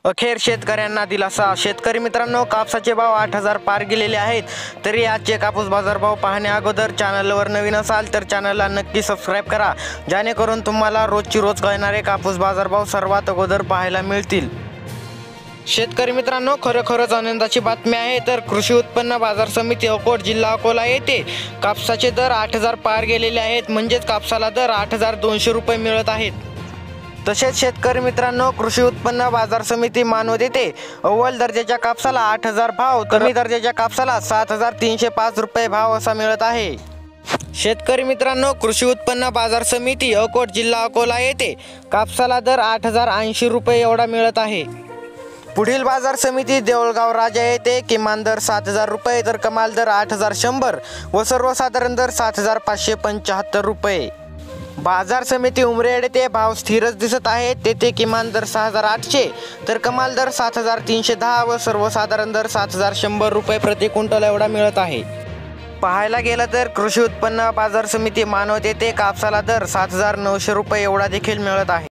अखेर शेतकऱ्यांना दिलासा। शेतकरी मित्रांनो, कापसाचे भाव 8,000 पार गेलेले आहेत। तरी आजचे कापूस बाजारभाव पाहण्या अगोदर चॅनलवर नवीन असाल तर चॅनलला नक्की सबस्क्राइब करा, जेणेकरून तुम्हाला रोजची रोज कळणारे कापूस बाजारभाव सर्वात अगोदर पाहायला मिळतील। शेतकरी मित्रांनो, खरोखरच आनंदाची बातमी आहे। तर कृषी उत्पन्न बाजार समिती अकोट जिल्हा अकोला येथे कापसाचे दर 8,000 पार गेलेले आहेत। म्हणजेच कापसाला दर 8,200 रुपये मिळत आहेत। तसेच शेतकरी मित्रांनो, कृषी उत्पन्न बाजार समिती मानवत येथे अव्वल दर्जाच्या कापसाला 8,000 भाव, कमी दर्जाच्या कापसाला 7,305 रुपये भाव असा मिळत आहे। शेतकरी मित्रांनो, कृषी उत्पन्न बाजार समिती अकोट जिल्हा अकोला येथे कापसाला दर 8,080 रुपये एवढा मिळत आहे। पुढील बाजार समिती देऊळगाव राजा येथे किमान दर 7,000 रुपये, तर कमाल दर 8,100 व सर्वसाधारण दर 7,575 रुपये। बाजार समिती उमरेड येथे भाव स्थिरच दिसत आहेत। तेथे किमान दर 6,800 तर कमाल दर 7,310 व सर्वसाधारण दर 7,100 रुपये प्रति क्विंटल एवढा मिळत आहे। पाहायला गेलं तर कृषी उत्पन्न बाजार समिती मानवत येथे कापसाला दर 7,900 रुपये एवढा देखील मिळत आहे।